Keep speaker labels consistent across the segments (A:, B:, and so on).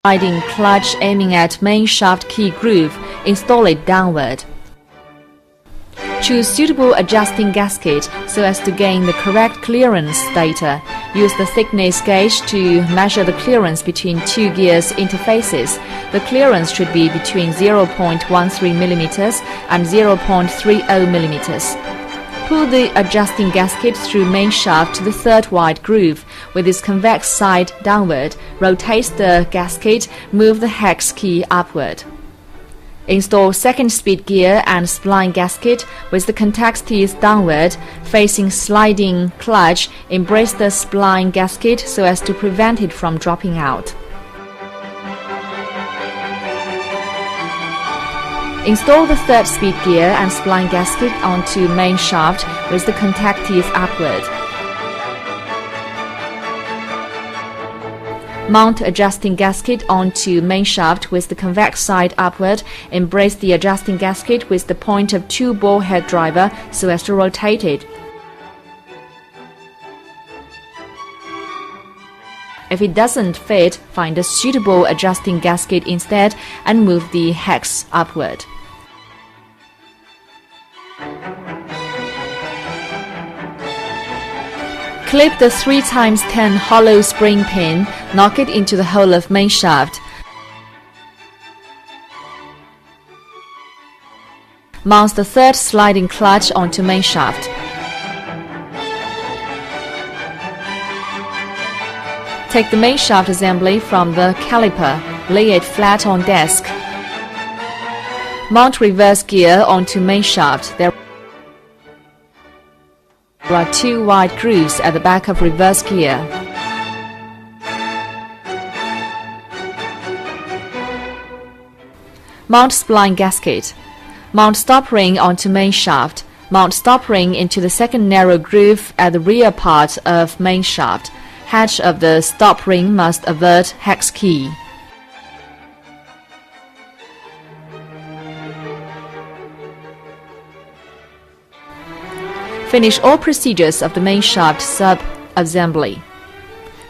A: sliding clutch aiming at main shaft key groove, install it downward. Choose suitable adjusting gasket so as to gain the correct clearance data. Use the thickness gauge to measure the clearance between two gears interfaces. The clearance should be between 0.13 mm and 0.30 mm. Pull the adjusting gasket through main shaft to the third wide groove. With its convex side downward, rotate the gasket, move the hex key upward. Install second speed gear and spline gasket with the contact teeth downward, facing sliding clutch. Embrace the spline gasket so as to prevent it from dropping out. Install the third speed gear and spline gasket onto main shaft with the contact teeth upward. Mount adjusting gasket onto main shaft with the convex side upward. Embrace the adjusting gasket with the point of two ball head driver so as to rotate it. If it doesn't fit, find a suitable adjusting gasket instead and move the hex upward. Clip the 3x10 hollow spring pin, knock it into the hole of main shaft. Mount the third sliding clutch onto main shaft. Take the main shaft assembly from the caliper, lay it flat on desk. Mount reverse gear onto main shaft. There are two wide grooves at the back of reverse gear. Mount spline gasket. Mount stop ring onto main shaft. Mount stop ring into the second narrow groove at the rear part of main shaft. Hatch of the stop ring must avert hex key. Finish all procedures of the main shaft sub-assembly.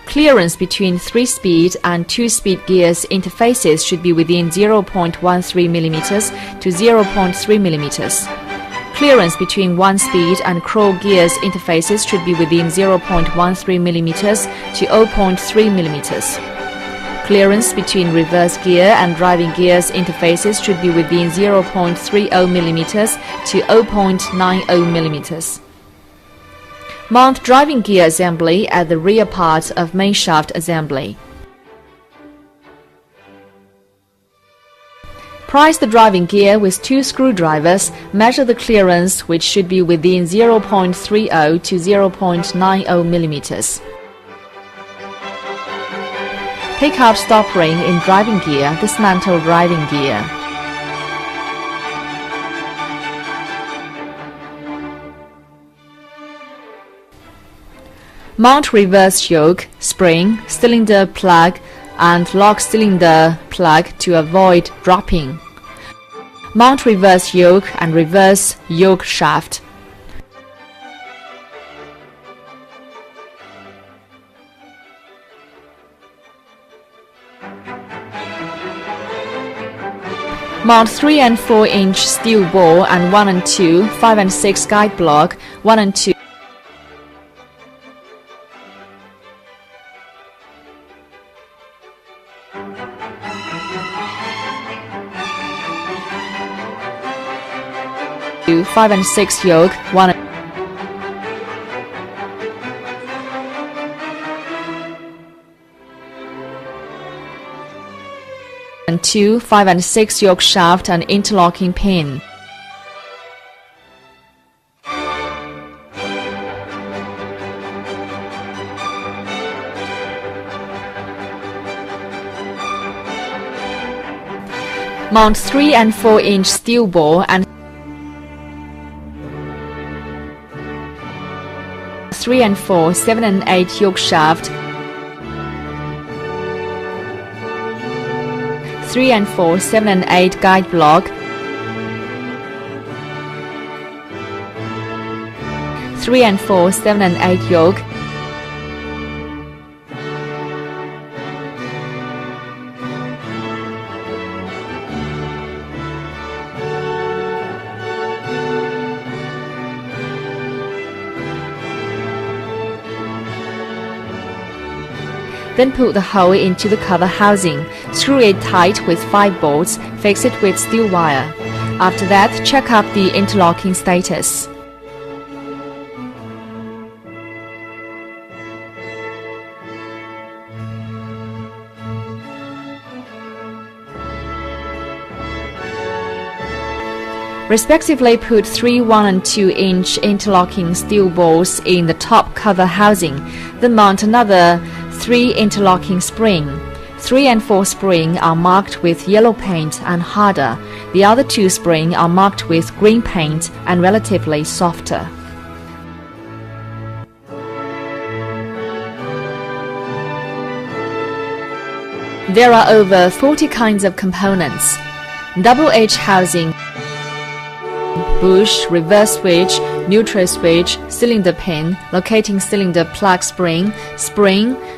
A: Clearance between 3-speed and 2-speed gears interfaces should be within 0.13 mm to 0.3 mm. Clearance between 1-speed and crawl gears interfaces should be within 0.13 mm to 0.3 mm. Clearance between reverse gear and driving gears interfaces should be within 0.30 mm to 0.90 mm. Mount driving gear assembly at the rear part of main shaft assembly. Price the driving gear with two screwdrivers. Measure the clearance, which should be within 0.30 to 0.90 mm. Take out stop ring in driving gear. Dismantle driving gear. Mount reverse yoke, spring, cylinder plug, and lock cylinder plug to avoid dropping. Mount reverse yoke and reverse yoke shaft. Mount 3 and 4 inch steel ball and 1 and 2, 5 and 6 guide block, 1 and 2. Five and 6 yoke, 1 and 2, 5 and 6 yoke shaft and interlocking pin. Mount 3 and 4 inch steel ball and 3 and 4, 7 and 8 yoke shaft, 3 and 4, 7 and 8 guide block, 3 and 4, 7 and 8 yoke, Then put the hole into the cover housing. Screw it tight with 5 bolts. Fix it with steel wire. After that, check up the interlocking status. Respectively, put 3 1 and 2-inch interlocking steel bolts in the top cover housing. Then mount another 3 interlocking spring. 3 and 4 spring are marked with yellow paint and harder. The other 2 spring are marked with green paint and relatively softer. There are over 40 kinds of components. Double H housing, bush, reverse switch, neutral switch, cylinder pin, locating cylinder plug spring,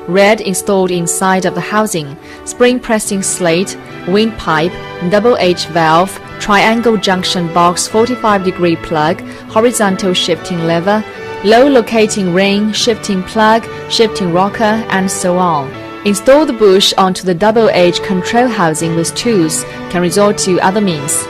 A: red installed inside of the housing, spring pressing slate, windpipe, double H valve, triangle junction box 45-degree plug, horizontal shifting lever, low locating ring, shifting plug, shifting rocker, and so on. Install the bush onto the double H control housing with tools. Can resort to other means.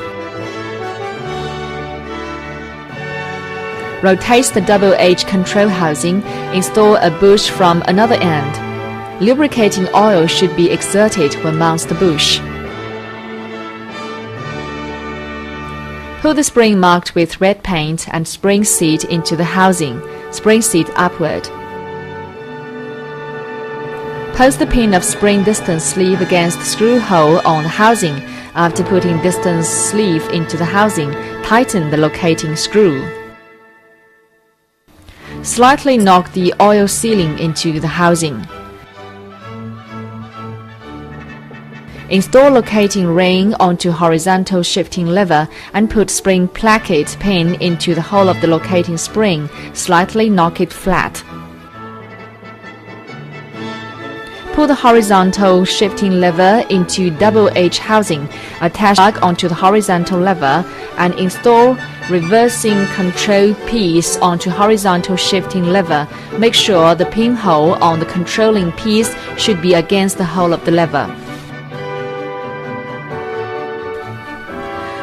A: Rotate the double H control housing. Install a bush from another end. Lubricating oil should be exerted when mounts the bush. Put the spring marked with red paint and spring seat into the housing. Spring seat upward. Post the pin of spring distance sleeve against the screw hole on the housing. After putting distance sleeve into the housing, tighten the locating screw. Slightly knock the oil sealing into the housing. Install locating ring onto horizontal shifting lever and put spring placket pin into the hole of the locating spring. Slightly knock it flat. Put the horizontal shifting lever into double H housing. Attach plug onto the horizontal lever and install reversing control piece onto horizontal shifting lever. Make sure the pinhole on the controlling piece should be against the hole of the lever.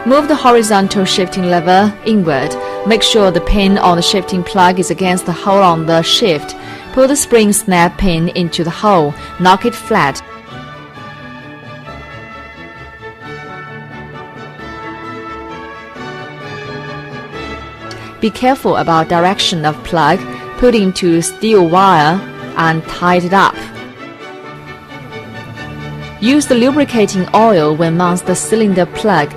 A: Move the horizontal shifting lever inward. Make sure the pin on the shifting plug is against the hole on the shift. Put the spring snap pin into the hole. Knock it flat. Be careful about direction of plug. Put into steel wire and tied it up. Use the lubricating oil when mounts the cylinder plug.